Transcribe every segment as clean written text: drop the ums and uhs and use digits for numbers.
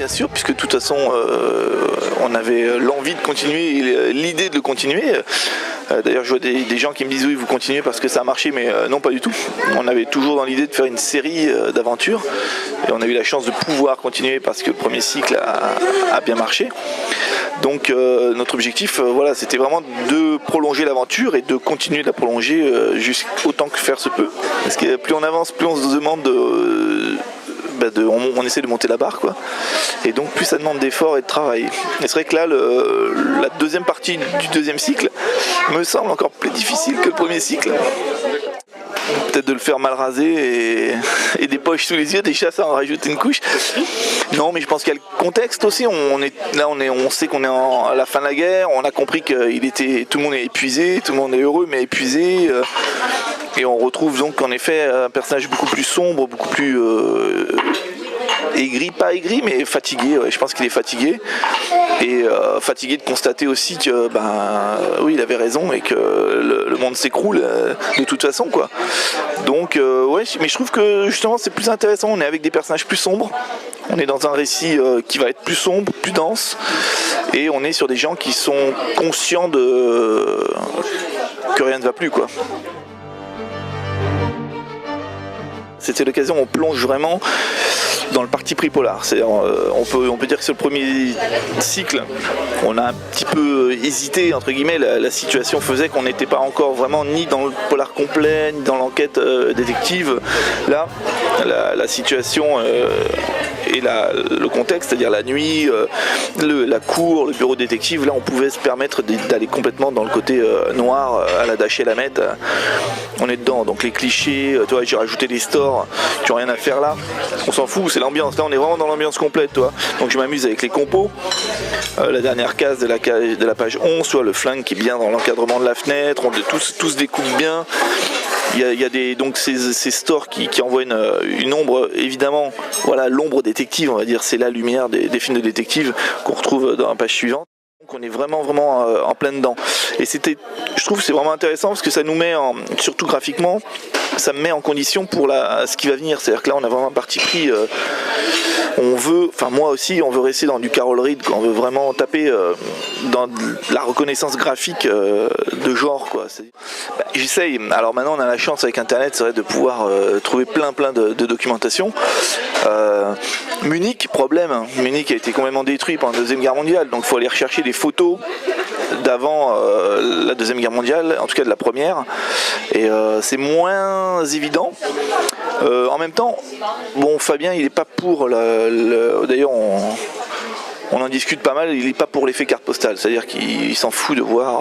bien sûr, puisque de toute façon on avait l'envie de continuer et l'idée de le continuer. D'ailleurs je vois des gens qui me disent oui vous continuez parce que ça a marché, mais non pas du tout. On avait toujours dans l'idée de faire une série d'aventures et on a eu la chance de pouvoir continuer parce que le premier cycle a bien marché. Donc notre objectif voilà, c'était vraiment de prolonger l'aventure et de continuer de la prolonger autant que faire se peut. Parce que plus on avance, plus on se demande on essaie de monter la barre, quoi. Et donc plus ça demande d'efforts et de travail. Et c'est vrai que là la deuxième partie du deuxième cycle me semble encore plus difficile que le premier cycle. Peut-être de le faire mal rasé et des poches sous les yeux, déjà ça en rajoute une couche. Non, mais je pense qu'il y a le contexte aussi. On sait qu'on est à la fin de la guerre, on a compris que tout le monde est épuisé, tout le monde est heureux mais épuisé. Et on retrouve donc en effet un personnage beaucoup plus sombre, beaucoup plus aigri, pas aigri mais fatigué, ouais, je pense qu'il est fatigué et fatigué de constater aussi que oui il avait raison et que le monde s'écroule de toute façon, quoi. Donc ouais, mais je trouve que justement c'est plus intéressant, on est avec des personnages plus sombres, on est dans un récit qui va être plus sombre, plus dense, et on est sur des gens qui sont conscients que rien ne va plus, quoi. C'était l'occasion, on plonge vraiment dans le parti pris polar. On peut dire que c'est le premier cycle. On a un petit peu hésité, entre guillemets, la situation faisait qu'on n'était pas encore vraiment ni dans le polar complet, ni dans l'enquête détective. Là, la situation et le contexte, c'est-à-dire la nuit, la cour, le bureau détective, là on pouvait se permettre d'aller complètement dans le côté noir, à la Dashiell Hammett. On est dedans, donc les clichés, toi j'ai rajouté des stores qui n'ont rien à faire là, on s'en fout, c'est l'ambiance, là on est vraiment dans l'ambiance complète, toi. Donc je m'amuse avec les compos, la dernière case de la page 11, soit le flingue qui est bien dans l'encadrement de la fenêtre, tous découpent bien. Il y a donc ces stores qui envoient une ombre, évidemment, voilà, l'ombre détective, on va dire, c'est la lumière des films de détective qu'on retrouve dans la page suivante. Donc on est vraiment en plein dedans. Et je trouve que c'est vraiment intéressant parce que ça nous met, surtout graphiquement, ça me met en condition pour ce qui va venir. C'est-à-dire que là on a vraiment un parti pris, moi aussi, on veut rester dans du Carol Reed, on veut vraiment taper dans la reconnaissance graphique de genre, quoi. J'essaye. Alors maintenant on a la chance avec internet, c'est vrai, de pouvoir trouver plein de documentation. Munich, problème, Munich a été complètement détruit pendant la Deuxième Guerre mondiale, donc il faut aller rechercher des photos d'avant la Deuxième Guerre mondiale, en tout cas de la première, et c'est moins évident. En même temps, bon, Fabien il n'est pas pour d'ailleurs on en discute pas mal, il n'est pas pour l'effet carte postale, c'est-à-dire qu'il s'en fout de voir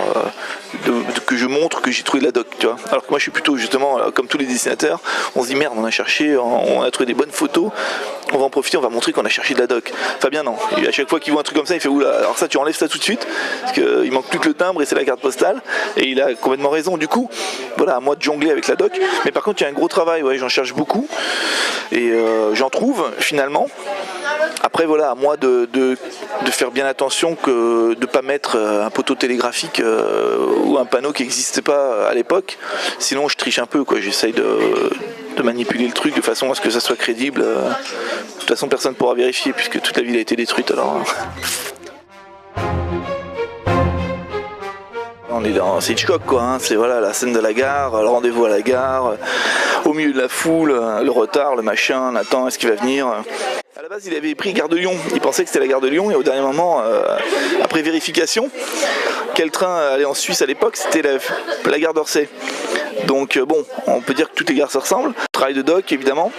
que je montre que j'ai trouvé de la doc, tu vois. Alors que moi je suis plutôt justement comme tous les dessinateurs, on se dit merde, on a cherché, on a trouvé des bonnes photos, on va en profiter, on va montrer qu'on a cherché de la doc. Fabien non, et à chaque fois qu'il voit un truc comme ça il fait oula, alors ça tu enlèves ça tout de suite, parce qu'il manque plus que le timbre et c'est la carte postale, et il a complètement raison. Du coup, voilà, à moi de jongler avec la doc, mais par contre il y a un gros travail, ouais, j'en cherche beaucoup, et j'en trouve finalement. Après voilà, à moi de faire bien attention que de ne pas mettre un poteau télégraphique ou un panneau qui n'existait pas à l'époque, sinon je triche un peu, quoi. J'essaye de manipuler le truc de façon à ce que ça soit crédible. De toute façon personne ne pourra vérifier puisque toute la ville a été détruite, alors. On est c'est Hitchcock, quoi, hein. C'est voilà, la scène de la gare, le rendez-vous à la gare, au milieu de la foule, le retard, le machin, on attend, est-ce qu'il va venir. À la base il avait pris Gare de Lyon, il pensait que c'était la Gare de Lyon et au dernier moment, après vérification, quel train allait en Suisse à l'époque, c'était la Gare d'Orsay. Donc bon, on peut dire que toutes les gares se ressemblent. Travail de doc évidemment,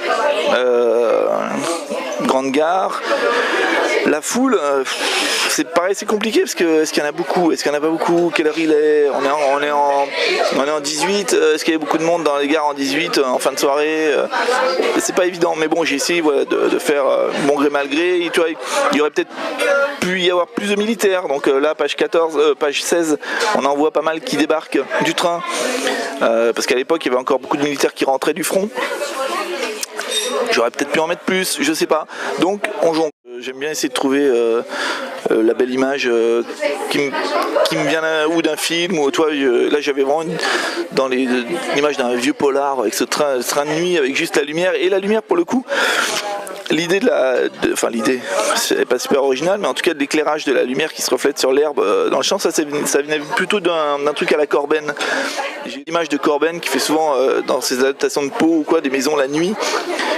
grande gare. La foule, c'est pareil, c'est compliqué parce que est-ce qu'il y en a beaucoup, est-ce qu'il n'y en a pas beaucoup, quelle heure il est, on est en 18, est-ce qu'il y a beaucoup de monde dans les gares en 18 en fin de soirée, c'est pas évident, mais bon j'ai essayé, voilà, de faire bon gré mal gré, tu vois, il y aurait peut-être pu y avoir plus de militaires, donc là page 16, on en voit pas mal qui débarquent du train, parce qu'à l'époque il y avait encore beaucoup de militaires qui rentraient du front. J'aurais peut-être pu en mettre plus, je sais pas, donc on jongle. J'aime bien essayer de trouver la belle image qui me vient ou d'un film, ou toi, là j'avais vraiment dans l'image d'un vieux polar avec ce train de nuit avec juste la lumière, et la lumière pour le coup, l'idée l'idée, c'est pas super original, mais en tout cas de l'éclairage de la lumière qui se reflète sur l'herbe dans le champ, ça venait plutôt d'un truc à la Corben. J'ai l'image de Corben qui fait souvent dans ses adaptations de Poe ou quoi, des maisons la nuit,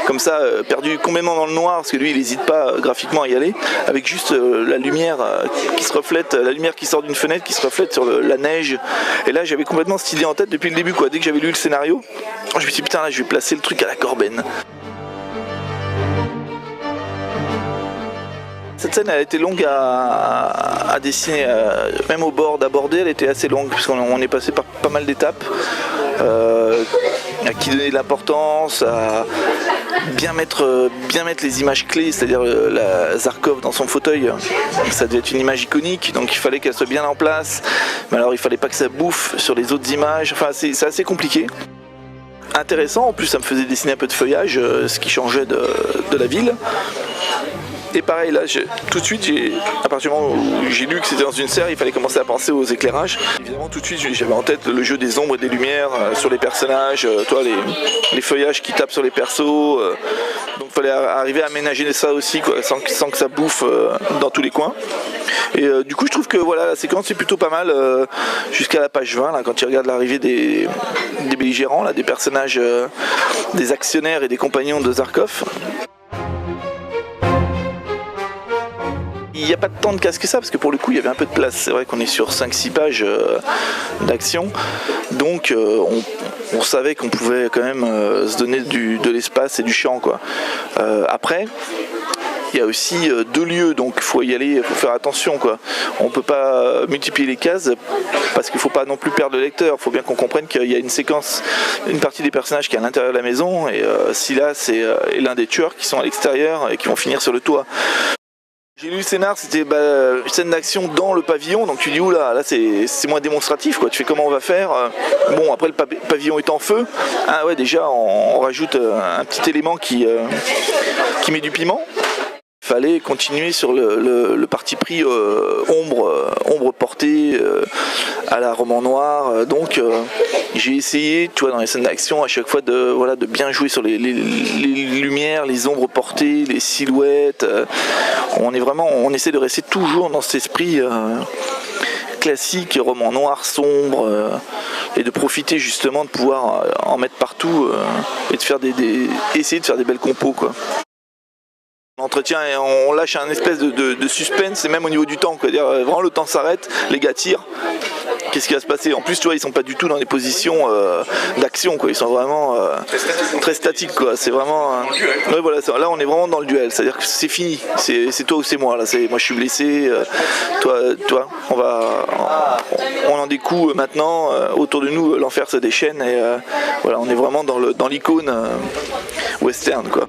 comme ça, perdu complètement dans le noir, parce que lui il n'hésite pas graphiquement à y aller, avec juste la lumière qui se reflète, la lumière qui sort d'une fenêtre qui se reflète sur la neige. Et là j'avais complètement cette idée en tête depuis le début, quoi. Dès que j'avais lu le scénario, je me suis dit putain, là je vais placer le truc à la Corben. Cette scène elle a été longue à dessiner, même au bord d'aborder elle était assez longue puisqu'on est passé par pas mal d'étapes, à qui donner de l'importance, à bien mettre les images clés, c'est-à-dire la Zarkov dans son fauteuil, ça devait être une image iconique, donc il fallait qu'elle soit bien en place, mais alors il fallait pas que ça bouffe sur les autres images, enfin c'est assez compliqué. Intéressant, en plus ça me faisait dessiner un peu de feuillage, ce qui changeait de la ville. Et pareil, là, tout de suite, à partir du moment où j'ai lu que c'était dans une serre, il fallait commencer à penser aux éclairages. Évidemment, tout de suite, j'avais en tête le jeu des ombres et des lumières sur les personnages, les feuillages qui tapent sur les persos. Donc, il fallait arriver à aménager ça aussi, quoi, sans que ça bouffe dans tous les coins. Et du coup, je trouve que voilà, la séquence est plutôt pas mal jusqu'à la page 20, là, quand tu regardes l'arrivée des belligérants, là, des personnages, des actionnaires et des compagnons de Zarkov. Il n'y a pas tant de casse que ça, parce que pour le coup il y avait un peu de place. C'est vrai qu'on est sur 5-6 pages d'action, donc on savait qu'on pouvait quand même se donner de l'espace et du champ, quoi. Après, il y a aussi 2 lieux, donc il faut y aller, il faut faire attention, quoi. On peut pas multiplier les cases parce qu'il faut pas non plus perdre le lecteur. Il faut bien qu'on comprenne qu'il y a une séquence, une partie des personnages qui est à l'intérieur de la maison, et Silas c'est l'un des tueurs qui sont à l'extérieur et qui vont finir sur le toit. J'ai lu le scénar, c'était une scène d'action dans le pavillon, donc tu dis oula, là c'est moins démonstratif, quoi. Tu fais comment on va faire. Bon, après le pavillon est en feu, ah ouais, déjà on rajoute un petit élément qui met du piment. Il fallait continuer sur le parti pris ombre portée à la roman noir, donc j'ai essayé, tu vois, dans les scènes d'action à chaque fois de bien jouer sur les lumières, les ombres portées, les silhouettes. On essaie de rester toujours dans cet esprit classique, roman noir, sombre, et de profiter justement de pouvoir en mettre partout et de faire essayer de faire des belles compos, quoi. On entretient et on lâche un espèce de suspense, et même au niveau du temps, quoi. Dire, vraiment le temps s'arrête, les gars tirent. Qu'est-ce qui va se passer? En plus, tu vois, ils sont pas du tout dans des positions d'action, quoi. Ils sont vraiment très statiques, quoi. C'est vraiment. Ouais, voilà, là, on est vraiment dans le duel. C'est-à-dire que c'est fini. C'est toi ou c'est moi. Là, moi, je suis blessé. Toi, on en des coups maintenant. Autour de nous, l'enfer se déchaîne, et voilà, on est vraiment dans l'icône western, quoi.